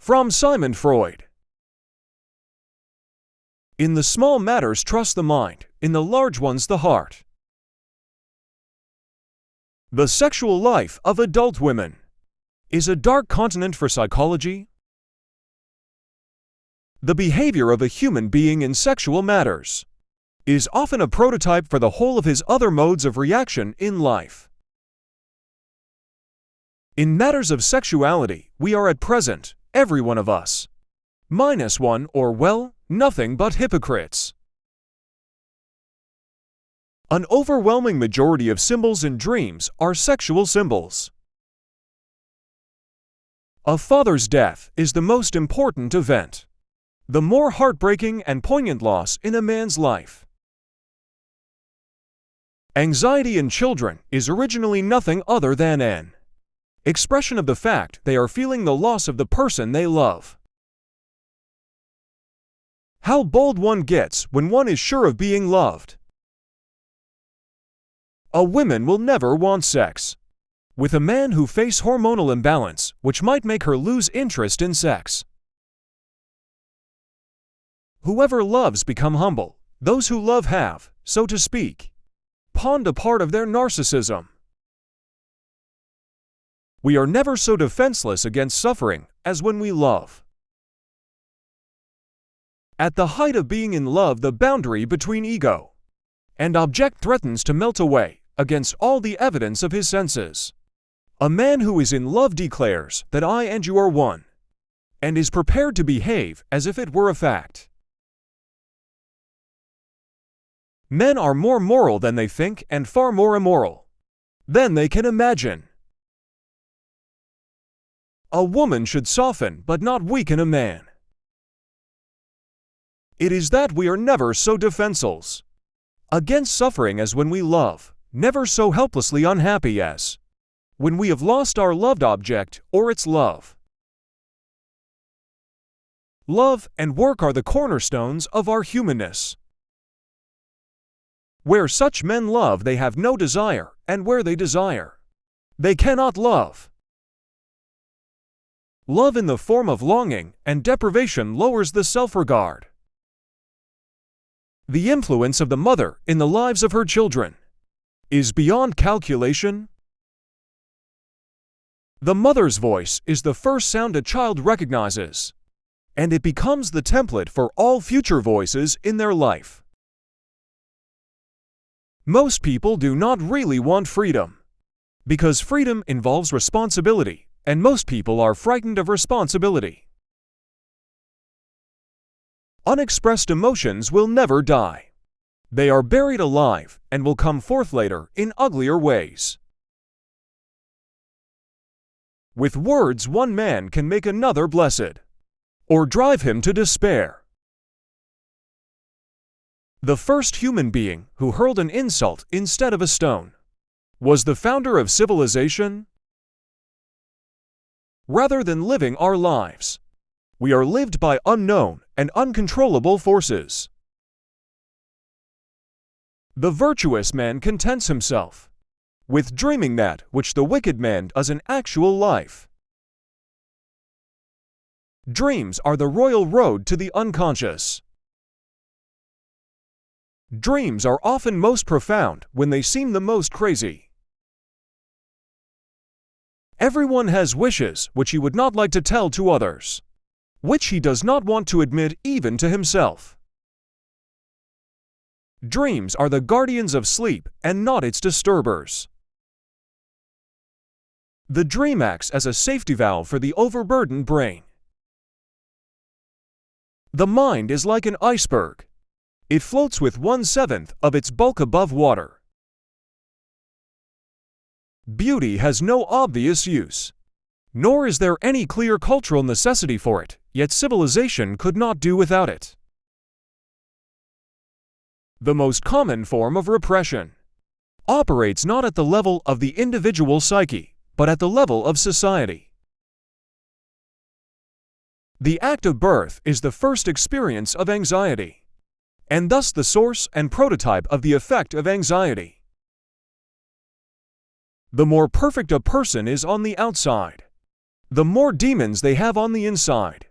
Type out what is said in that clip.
From Sigmund Freud. In the small matters trust the mind, in the large ones the heart. The sexual life of adult women is a dark continent for psychology. The behavior of a human being in sexual matters is often a prototype for the whole of his other modes of reaction in life. In matters of sexuality, we are at present, every one of us, minus one or, well, nothing but hypocrites. An overwhelming majority of symbols in dreams are sexual symbols. A father's death is the most important event, the more heartbreaking and poignant loss in a man's life. Anxiety in children is originally nothing other than an expression of the fact they are feeling the loss of the person they love. How bold one gets when one is sure of being loved. A woman will never want sex with a man who faces hormonal imbalance, which might make her lose interest in sex. Whoever loves become humble. Those who love have, so to speak, pawned a part of their narcissism. We are never so defenseless against suffering as when we love. At the height of being in love, the boundary between ego and object threatens to melt away against all the evidence of his senses. A man who is in love declares that I and you are one, and is prepared to behave as if it were a fact. Men are more moral than they think and far more immoral than they can imagine. A woman should soften but not weaken a man. It is that we are never so defenseless against suffering as when we love, never so helplessly unhappy as when we have lost our loved object or its love. Love and work are the cornerstones of our humanness. Where such men love, they have no desire, and where they desire, they cannot love. Love in the form of longing and deprivation lowers the self-regard. The influence of the mother in the lives of her children is beyond calculation. The mother's voice is the first sound a child recognizes, and it becomes the template for all future voices in their life. Most people do not really want freedom, because freedom involves responsibility, and most people are frightened of responsibility. Unexpressed emotions will never die. They are buried alive and will come forth later in uglier ways. With words, one man can make another blessed, or drive him to despair. The first human being who hurled an insult instead of a stone was the founder of civilization. Rather than living our lives, we are lived by unknown and uncontrollable forces. The virtuous man contents himself with dreaming that which the wicked man does in actual life. Dreams are the royal road to the unconscious. Dreams are often most profound when they seem the most crazy. Everyone has wishes which he would not like to tell to others, which he does not want to admit even to himself. Dreams are the guardians of sleep and not its disturbers. The dream acts as a safety valve for the overburdened brain. The mind is like an iceberg. It floats with 1/7 of its bulk above water. Beauty has no obvious use, nor is there any clear cultural necessity for it, yet civilization could not do without it. The most common form of repression operates not at the level of the individual psyche, but at the level of society. The act of birth is the first experience of anxiety, and thus the source and prototype of the effect of anxiety. The more perfect a person is on the outside, the more demons they have on the inside.